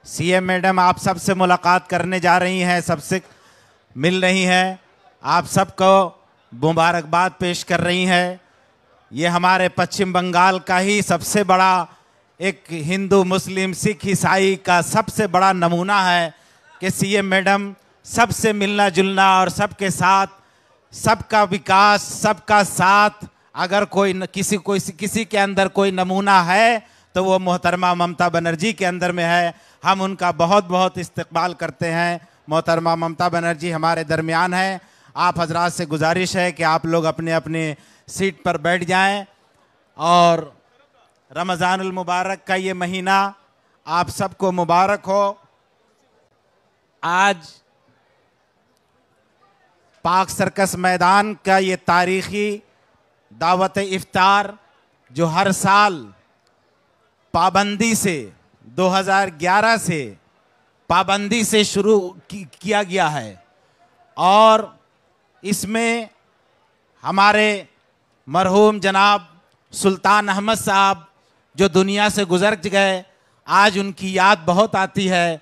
CM madam आप सबसे मुलाकात करने जा रही हैं, सबसे मिल रही हैं, आप सबको मुबारकबाद पेश कर रही हैं। ये हमारे पश्चिम बंगाल का ही सबसे बड़ा एक हिंदू मुस्लिम सिख ईसाई का सबसे बड़ा नमूना है कि सीएम मैडम सबसे मिलना जुलना और सबके साथ सबका विकास सबका साथ। अगर किसी के अंदर कोई नमूना है तो वो मोहतरमा ममता बनर्जी के अंदर में है। हम उनका बहुत बहुत इस्तकबाल करते हैं। मोहतरमा ममता बनर्जी हमारे दरमियान हैं। आप हजरात से गुजारिश है कि आप लोग अपने अपने सीट पर बैठ जाएं और रमज़ानुल मुबारक का ये महीना आप सबको मुबारक हो। आज पाक सर्कस मैदान का ये तारीख़ी दावत इफ्तार जो हर साल पाबंदी से 2011 से पाबंदी से शुरू किया गया है और इसमें हमारे मरहूम जनाब सुल्तान अहमद साहब जो दुनिया से गुजर गए, आज उनकी याद बहुत आती है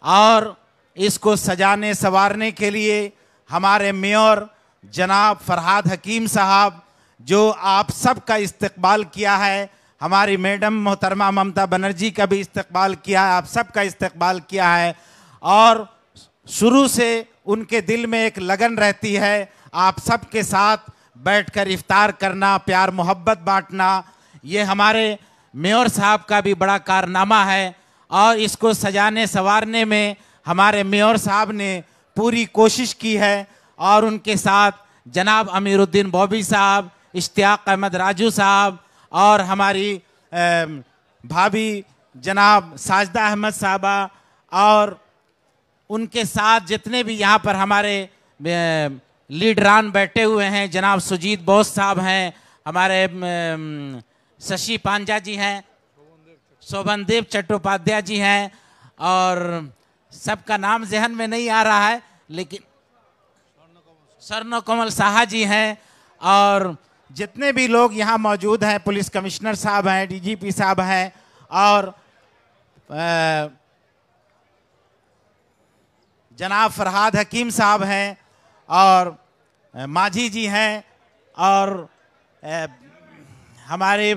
और इसको सजाने संवारने के लिए हमारे मेयर जनाब फरहाद हकीम साहब जो आप सब का इस्तकबाल किया है, हमारी मैडम मोहतरमा ममता बनर्जी का भी इस्तकबाल किया है, आप सब का इस्तकबाल किया है और शुरू से उनके दिल में एक लगन रहती है आप सब के साथ बैठकर इफ्तार करना, प्यार मोहब्बत बांटना। ये हमारे मेयर साहब का भी बड़ा कारनामा है और इसको सजाने संवारने में हमारे मेयर साहब ने पूरी कोशिश की है और उनके साथ जनाब अमीरुद्दीन बॉबी साहब, इश्तियाक अहमद राजू साहब और हमारी भाभी जनाब साजदा अहमद साहबा और उनके साथ जितने भी यहाँ पर हमारे लीडरान बैठे हुए हैं, जनाब सुजीत बोस साहब हैं, हमारे शशि पांजा जी हैं, शोभनदेव चट्टोपाध्याय जी हैं और सबका नाम जहन में नहीं आ रहा है लेकिन स्वर्ण कमल साहा जी हैं और जितने भी लोग यहाँ मौजूद हैं, पुलिस कमिश्नर साहब हैं, डीजीपी साहब हैं और जनाब फरहाद हकीम साहब हैं और माझी जी हैं और हमारे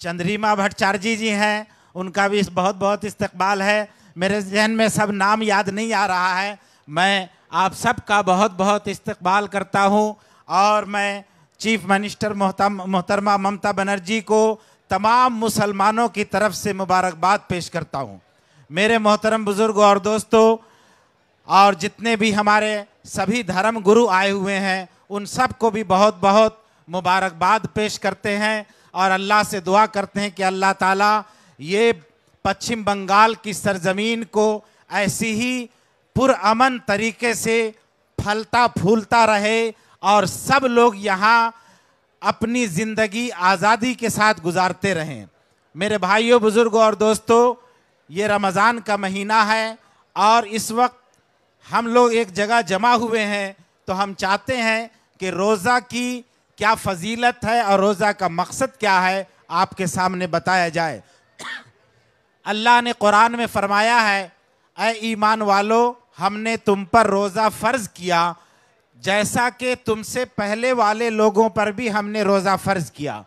चंद्रिमा भट्टाचार्य जी हैं, उनका भी बहुत बहुत इस्तकबाल है। मेरे जहन में सब नाम याद नहीं आ रहा है। मैं आप सब का बहुत बहुत इस्तकबाल करता हूं और मैं चीफ मिनिस्टर मोहतरमा ममता बनर्जी को तमाम मुसलमानों की तरफ से मुबारकबाद पेश करता हूं। मेरे मोहतरम बुजुर्गों और दोस्तों और जितने भी हमारे सभी धर्म गुरु आए हुए हैं उन सब को भी बहुत बहुत मुबारकबाद पेश करते हैं और अल्लाह से दुआ करते हैं कि अल्लाह ताला ये पश्चिम बंगाल की सरजमीन को ऐसी ही पुरअमन तरीके से फलता फूलता रहे और सब लोग यहाँ अपनी ज़िंदगी आज़ादी के साथ गुजारते रहें। मेरे भाइयों बुज़ुर्गों और दोस्तों, ये रमज़ान का महीना है और इस वक्त हम लोग एक जगह जमा हुए हैं तो हम चाहते हैं कि रोज़ा की क्या फजीलत है और रोज़ा का मकसद क्या है आपके सामने बताया जाए। अल्लाह ने कुरान में फरमाया है, ऐ ईमान वालों, हमने तुम पर रोज़ा फ़र्ज़ किया जैसा कि तुमसे पहले वाले लोगों पर भी हमने रोज़ा फ़र्ज़ किया।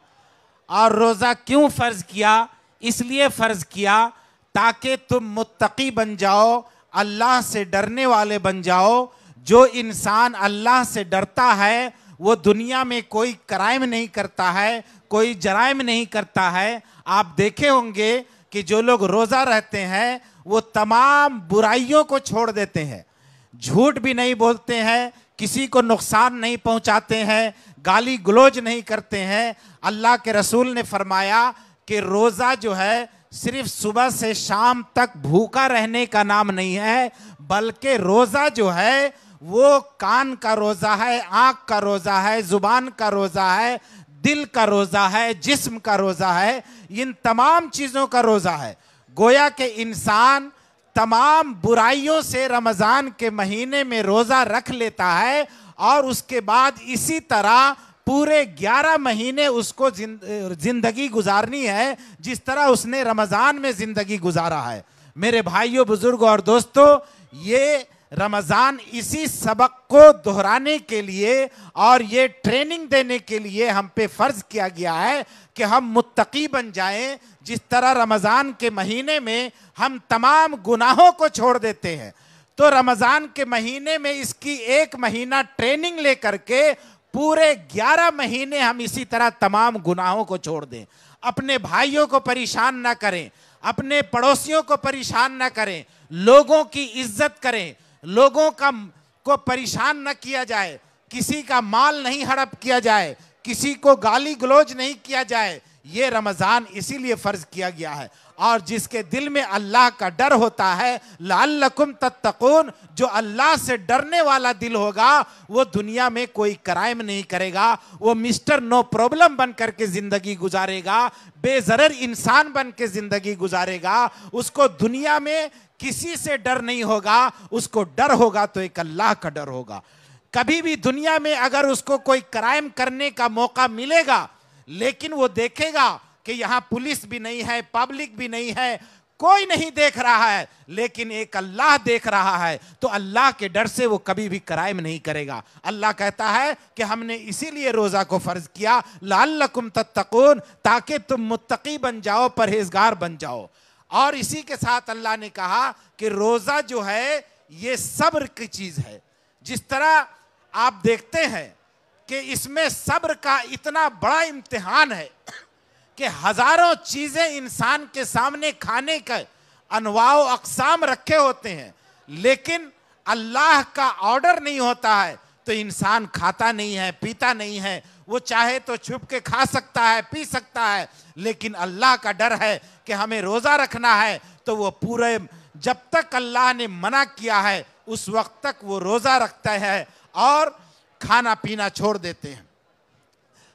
और रोज़ा क्यों फ़र्ज़ किया? इसलिए फ़र्ज़ किया ताकि तुम मुत्तकी बन जाओ, अल्लाह से डरने वाले बन जाओ। जो इंसान अल्लाह से डरता है वो दुनिया में कोई क्राइम नहीं करता है, कोई जराइम नहीं करता है। आप देखे होंगे कि जो लोग रोज़ा रहते हैं वो तमाम बुराइयों को छोड़ देते हैं, झूठ भी नहीं बोलते हैं, किसी को नुकसान नहीं पहुंचाते हैं, गाली गलौज नहीं करते हैं। अल्लाह के रसूल ने फरमाया कि रोज़ा जो है सिर्फ सुबह से शाम तक भूखा रहने का नाम नहीं है, बल्कि रोज़ा जो है वो कान का रोज़ा है, आँख का रोज़ा है, ज़ुबान का रोज़ा है, दिल का रोज़ा है, जिस्म का रोज़ा है, इन तमाम चीज़ों का रोज़ा है। गोया के इंसान तमाम बुराइयों से रमज़ान के महीने में रोज़ा रख लेता है और उसके बाद इसी तरह पूरे 11 महीने उसको जिंदगी गुजारनी है जिस तरह उसने रमजान में जिंदगी गुजारा है। मेरे भाइयों, बुजुर्गों और दोस्तों, ये रमजान इसी सबक को दोहराने के लिए और ये ट्रेनिंग देने के लिए हम पे फर्ज किया गया है कि हम मुत्तकी बन जाएं। जिस तरह रमजान के महीने में हम तमाम गुनाहों को छोड़ देते हैं, तो रमजान के महीने में इसकी 1 महीना ट्रेनिंग लेकर के पूरे 11 महीने हम इसी तरह तमाम गुनाहों को छोड़ दें। अपने भाइयों को परेशान ना करें, अपने पड़ोसियों को परेशान ना करें, लोगों की इज्जत करें, लोगों को परेशान न किया जाए, किसी का माल नहीं हड़प किया जाए, किसी को गाली गलौज नहीं किया जाए। ये रमजान इसीलिए फर्ज किया गया है। और जिसके दिल में अल्लाह का डर होता है, लअल्लकुम तत्तकून, जो अल्लाह से डरने वाला दिल होगा वो दुनिया में कोई क्राइम नहीं करेगा, वो मिस्टर नो प्रॉब्लम बन करके जिंदगी गुजारेगा, बेजरर इंसान बन के जिंदगी गुजारेगा। उसको दुनिया में किसी से डर नहीं होगा, उसको डर होगा तो एक अल्लाह का डर होगा। कभी भी दुनिया में अगर उसको कोई क्राइम करने का मौका मिलेगा, लेकिन वो देखेगा कि यहां पुलिस भी नहीं है, पब्लिक भी नहीं है, कोई नहीं देख रहा है, लेकिन एक अल्लाह देख रहा है, तो अल्लाह के डर से वो कभी भी क्राइम नहीं करेगा। अल्लाह कहता है कि हमने इसीलिए रोजा को फर्ज किया, लअल्लकुम तत्तकून, ताकि तुम मुत्तकी बन जाओ, परहेजगार बन जाओ। और इसी के साथ अल्लाह ने कहा कि रोजा जो है ये सब्र की चीज है। जिस तरह आप देखते हैं कि इसमें सब्र का इतना बड़ा इम्तिहान है कि हजारों चीजें इंसान के सामने खाने का अनवाओ अक़साम रखे होते हैं, लेकिन अल्लाह का ऑर्डर नहीं होता है तो इंसान खाता नहीं है, पीता नहीं है। वो चाहे तो छुप के खा सकता है, पी सकता है, लेकिन अल्लाह का डर है कि हमें रोजा रखना है, तो वो पूरे जब तक अल्लाह ने मना किया है उस वक्त तक वो रोजा रखता है और खाना पीना छोड़ देते हैं।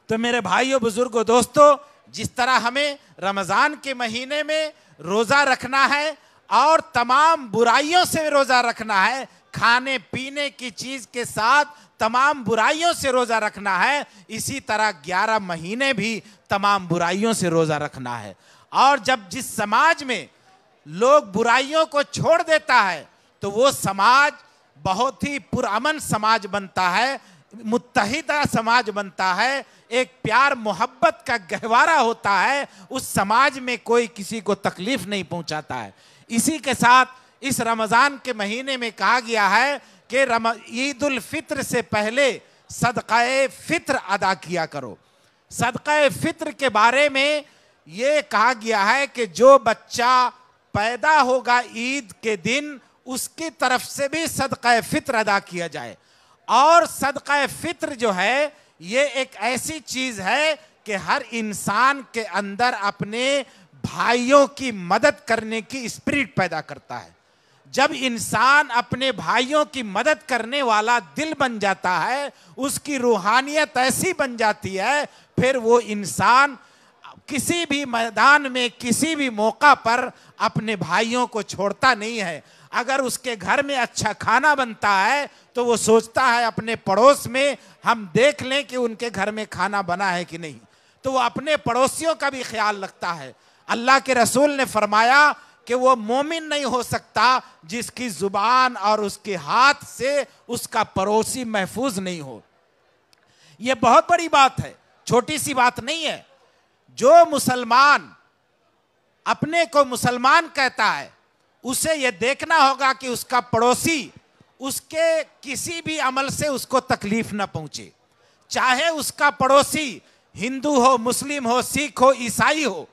तो मेरे भाइयों, बुजुर्गों, दोस्तों, जिस तरह हमें रमजान के महीने में रोजा रखना है और तमाम बुराइयों से रोजा रखना है, खाने पीने की चीज के साथ तमाम बुराइयों से रोजा रखना है, इसी तरह 11 महीने भी तमाम बुराइयों से रोजा रखना है। और जब जिस समाज में लोग बुराइयों को छोड़ देता है तो वो समाज बहुत ही पुरअमन समाज बनता है, मुत्तहिदा समाज बनता है, एक प्यार मोहब्बत का गहवारा होता है। उस समाज में कोई किसी को तकलीफ नहीं पहुंचाता है। इसी के साथ इस रमजान के महीने में कहा गया है कि ईद उल फित्र से पहले सदक़ाए फित्र अदा किया करो। सदक़ाए फित्र के बारे में ये कहा गया है कि जो बच्चा पैदा होगा ईद के दिन, उसकी तरफ से भी सदक़ाए फित्र अदा किया जाए। और सदक़ाए फित्र जो है ये एक ऐसी चीज है कि हर इंसान के अंदर अपने भाइयों की मदद करने की स्पिरिट पैदा करता है। जब इंसान अपने भाइयों की मदद करने वाला दिल बन जाता है, उसकी रूहानियत ऐसी बन जाती है, फिर वो इंसान किसी भी मैदान में, किसी भी मौका पर अपने भाइयों को छोड़ता नहीं है। अगर उसके घर में अच्छा खाना बनता है तो वो सोचता है अपने पड़ोस में हम देख लें कि उनके घर में खाना बना है कि नहीं, तो वो अपने पड़ोसियों का भी ख्याल रखता है। अल्लाह के रसूल ने फरमाया कि वो मोमिन नहीं हो सकता जिसकी जुबान और उसके हाथ से उसका पड़ोसी महफूज नहीं हो। ये बहुत बड़ी बात है, छोटी सी बात नहीं है। जो मुसलमान अपने को मुसलमान कहता है, उसे यह देखना होगा कि उसका पड़ोसी उसके किसी भी अमल से उसको तकलीफ ना पहुंचे, चाहे उसका पड़ोसी हिंदू हो, मुस्लिम हो, सिख हो, ईसाई हो।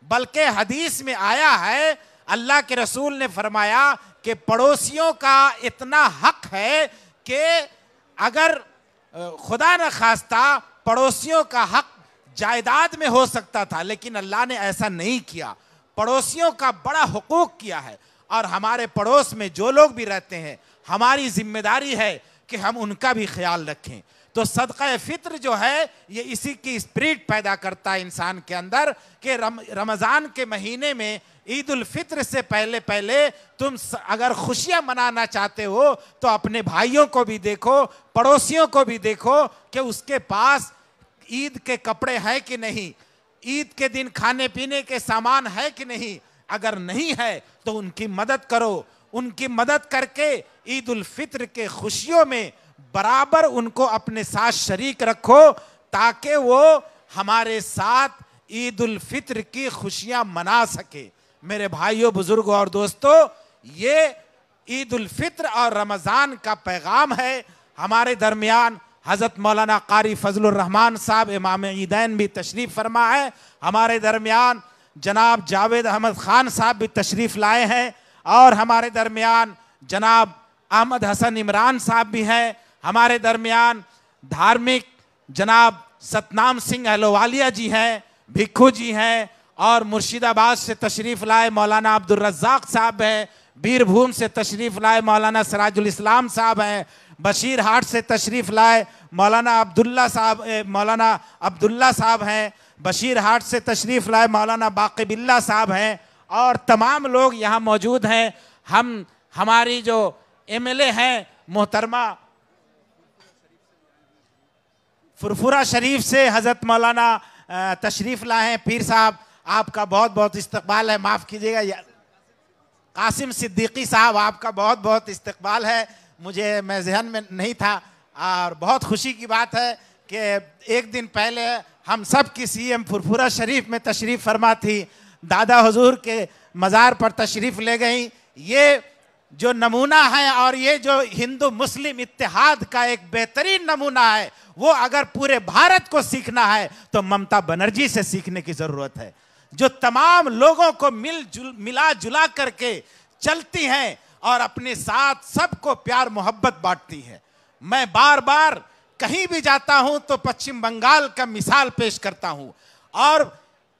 बल्कि हदीस में आया है, अल्लाह के रसूल ने फरमाया कि पड़ोसियों का इतना हक है कि अगर खुदा न खास्ता पड़ोसियों का हक जायदाद में हो सकता था, लेकिन अल्लाह ने ऐसा नहीं किया। पड़ोसियों का बड़ा हुकूक किया है, और हमारे पड़ोस में जो लोग भी रहते हैं हमारी जिम्मेदारी है कि हम उनका भी ख्याल रखें। तो सदक़ा फित्र जो है ये इसी की स्पिरिट पैदा करता है इंसान के अंदर कि रमज़ान के महीने में ईद उल फित्र से पहले पहले तुम अगर खुशियां मनाना चाहते हो तो अपने भाइयों को भी देखो, पड़ोसियों को भी देखो कि उसके पास ईद के कपड़े हैं कि नहीं, ईद के दिन खाने पीने के सामान है कि नहीं। अगर नहीं है तो उनकी मदद करो, उनकी मदद करके ईद उल फित्र के खुशियों में बराबर उनको अपने साथ शरीक रखो, ताकि वो हमारे साथ ईद उल फित्र की खुशियां मना सके। मेरे भाइयों, बुजुर्गों और दोस्तों, ये ईद उल फित्र और रमजान का पैगाम है। हमारे दरमियान हजरत मौलाना कारी फजलुर रहमान साहब इमाम ईदैन भी तशरीफ फरमा है। हमारे दरमियान जनाब जावेद अहमद खान साहब भी तशरीफ लाए हैं और हमारे दरमियान जनाब अहमद हसन इमरान साहब भी हैं। हमारे दरमियान धार्मिक जनाब सतनाम सिंह अहलोवालिया जी हैं, भिक्खू जी हैं, और मुर्शिदाबाद से तशरीफ लाए मौलाना अब्दुल रज़्ज़ाक साहब हैं, बीरभूम से तशरीफ लाए मौलाना सिराजुल इस्लाम साहब हैं, बशीर हाट से तशरीफ लाए मौलाना अब्दुल्ला साहब हैं, बशीर हाट से तशरीफ लाए मौलाना बाकी बिल्ला साहब हैं, और तमाम लोग यहाँ मौजूद हैं। हमारी जो एमएलए हैं मोहतरमा फुरफुरा शरीफ से हजरत मौलाना तशरीफ लाए हैं। पीर साहब, आपका बहुत बहुत इस्तकबाल है, माफ़ कीजिएगा। कासिम सिद्दीकी साहब, आपका बहुत बहुत इस्तकबाल है, मैं जहन में नहीं था। और बहुत खुशी की बात है कि एक दिन पहले हम सब की सीएम फुरफुरा शरीफ में तशरीफ़ फरमा थी, दादा हुजूर के मज़ार पर तशरीफ़ ले गई। ये जो नमूना है और ये जो हिंदू मुस्लिम इत्तेहाद का एक बेहतरीन नमूना है, वो अगर पूरे भारत को सीखना है तो ममता बनर्जी से सीखने की ज़रूरत है, जो तमाम लोगों को मिला जुला करके चलती हैं और अपने साथ सबको प्यार मोहब्बत बांटती है। मैं बार बार कहीं भी जाता हूं तो पश्चिम बंगाल का मिसाल पेश करता हूं, और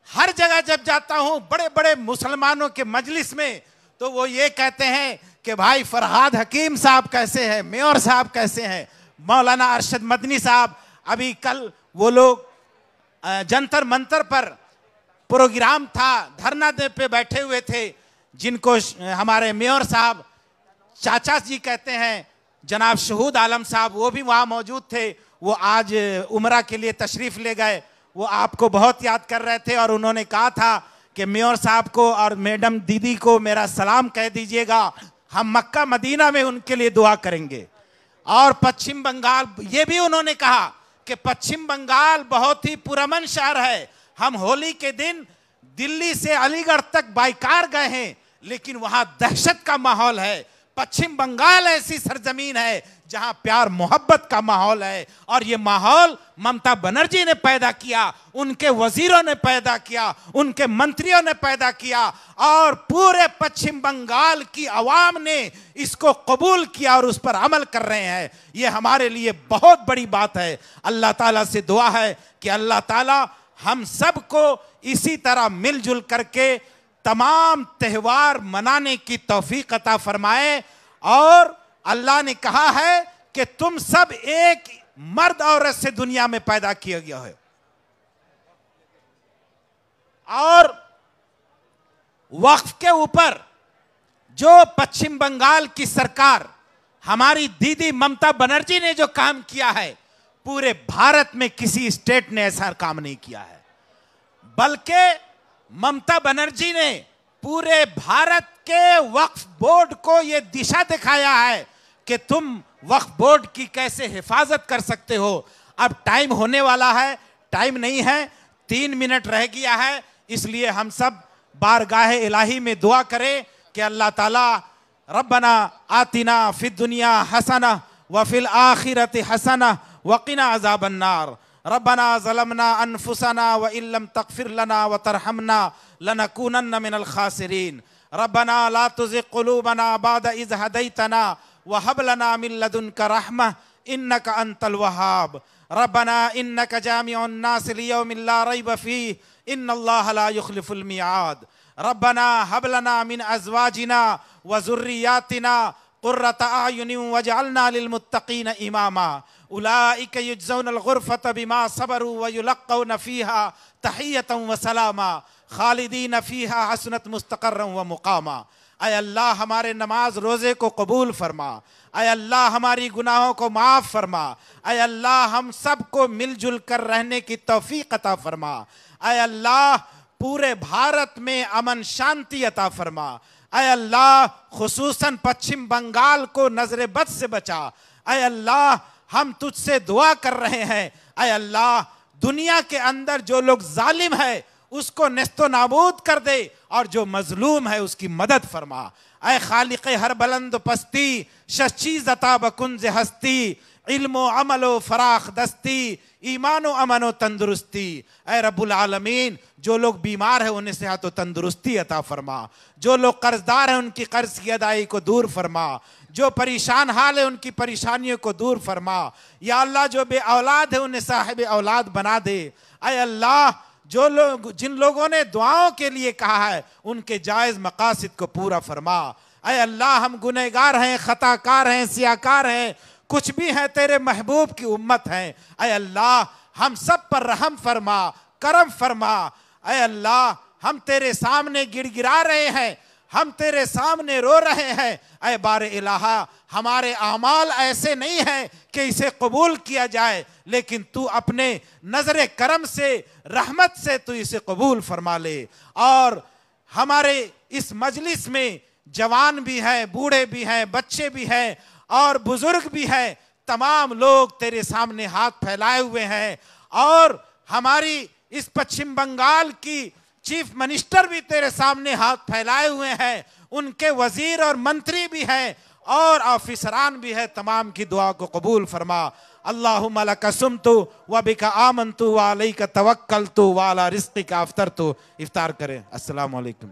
हर जगह जब जाता हूं बड़े बड़े मुसलमानों के मजलिस में, तो वो ये कहते हैं कि भाई फरहाद हकीम साहब कैसे हैं, मेयर साहब कैसे हैं, मौलाना अरशद मदनी साहब। अभी कल वो लोग जंतर मंतर पर प्रोग्राम था, धरना दे पे बैठे हुए थे, जिनको हमारे मेयर साहब चाचा जी कहते हैं, जनाब शहूद आलम साहब, वो भी वहाँ मौजूद थे। वो आज उम्रा के लिए तशरीफ़ ले गए। वो आपको बहुत याद कर रहे थे और उन्होंने कहा था कि मेयर साहब को और मैडम दीदी को मेरा सलाम कह दीजिएगा, हम मक्का मदीना में उनके लिए दुआ करेंगे। और पश्चिम बंगाल, ये भी उन्होंने कहा कि पश्चिम बंगाल बहुत ही पुरअमन शहर है, हम होली के दिन दिल्ली से अलीगढ़ तक बाइकार गए हैं, लेकिन वहां दहशत का माहौल है। पश्चिम बंगाल ऐसी सरजमीन है जहां प्यार मोहब्बत का माहौल है, और ये माहौल ममता बनर्जी ने पैदा किया, उनके वजीरों ने पैदा किया, उनके मंत्रियों ने पैदा किया, और पूरे पश्चिम बंगाल की आवाम ने इसको कबूल किया और उस पर अमल कर रहे हैं। ये हमारे लिए बहुत बड़ी बात है। अल्लाह ताला से दुआ है कि अल्लाह ताला हम सबको इसी तरह मिलजुल करके तमाम त्यौहार मनाने की तौफीक अता फरमाए। और अल्लाह ने कहा है कि तुम सब एक मर्द औरत से दुनिया में पैदा किया गया है, और वक्फ के ऊपर जो पश्चिम बंगाल की सरकार, हमारी दीदी ममता बनर्जी ने जो काम किया है, पूरे भारत में किसी स्टेट ने ऐसा काम नहीं किया है। बल्कि ममता बनर्जी ने पूरे भारत के वक्फ बोर्ड को यह दिशा दिखाया है कि तुम वक्फ बोर्ड की कैसे हिफाजत कर सकते हो। अब टाइम होने वाला है, टाइम नहीं है, 3 मिनट रह गया है, इसलिए हम सब बारगाह इलाही में दुआ करें कि अल्लाह ताला रब्बना आतिना फिद दुनिया हसना व फिल आखिरति हसना वक़िना अज़ाबन्नार रब्बना ज़लमना अनफुसना व इल्लम तग़फ़िर लना व तरहमना लनकूनन्न मिनल ख़ासिरीन रब्बना ला तुज़िग़ क़ुलूबना बअद इज़ हदैतना व हब लना मिन लदुनका रहमह इन्नका अंतल वहाब रब्बना इन्नका जामिउन नास लियौमिन ला रैब फ़ीह इन्नल्लाहा ला युख़्लिफ़ुल मिआद रब्बना हब लना मिन अज़वाजिना व ज़ुर्रिय्यातिना क़ुर्रता अयुनिन वजअलना लिलमुत्तक़ीन इमामा उलाइक युज्ज़ौनल गुरफत बिमा सबरू व युलक़्क़ौन फ़ीहा तहियतन व सलामा खालिदीन फ़ीहा हसनत मुस्तक़र्रन व मुक़ामा। ऐ अल्लाह हमारे नमाज रोज़े को कबूल फरमा, ऐ अल्लाह हमारी गुनाहों को माफ़ फरमा, ऐ अल्लाह हम सबको मिलजुल कर रहने की तौफ़ीक़ अता फरमा, ऐ अल्लाह पूरे भारत में अमन शांति अता फरमा, ऐ अल्लाह खुसूसन पश्चिम बंगाल को नजर बद से बचा, ऐ अल्लाह हम तुझसे दुआ कर रहे हैं, ऐ अल्लाह दुनिया के अंदर जो लोग जालिम है उसको नेस्तो नाबूद कर दे और जो मजलूम है उसकी मदद फरमा। ऐ खालिक़े हर बुलंद पस्ती शचीज़ अता बकुंज हस्ती, इल्मो अमलो फराख दस्ती, ईमानो अमनो तंदुरुस्ती। ऐ रब्बुल आलमीन जो लोग बीमार है उन्हें सेहत व तंदुरुस्ती अता फरमा, जो लोग कर्जदार हैं उनकी कर्ज की अदाई को दूर फरमा, जो परेशान हाल है उनकी परेशानियों को दूर फरमा। या अल्लाह जो बे औलाद है उन्हें साहिब औलाद बना दे। ऐ अल्लाह जो लोग जिन लोगों ने दुआओं के लिए कहा है उनके जायज़ मकासिद को पूरा फरमा। ऐ अल्लाह हम गुनहगार हैं, खताकार हैं, सियाकार हैं, कुछ भी हैं तेरे महबूब की उम्मत हैं। ऐ अल्लाह हम सब पर रहम फरमा, करम फरमा। ऐ अल्लाह हम तेरे सामने गिड़गिड़ा रहे हैं, हम तेरे सामने रो रहे हैं। ऐ बारे इलाहा हमारे आमाल ऐसे नहीं हैं कि इसे कबूल किया जाए, लेकिन तू अपने नजर करम से, रहमत से तू इसे कबूल फरमा ले। और हमारे इस मजलिस में जवान भी हैं, बूढ़े भी हैं, बच्चे भी हैं और बुजुर्ग भी हैं, तमाम लोग तेरे सामने हाथ फैलाए हुए हैं। और हमारी इस पश्चिम बंगाल की चीफ मिनिस्टर भी तेरे सामने हाथ फैलाए हुए हैं, उनके वजीर और मंत्री भी हैं और ऑफिसरान भी है। तमाम की दुआ को कबूल फरमा। अल्लाहुम्मा लका सुमतु व बिका आमनतु व अलैका तवक्कलतु व अला रिज़्क़िका अफ़्तरतु। इफ्तार करें। अस्सलामु अलैकुम।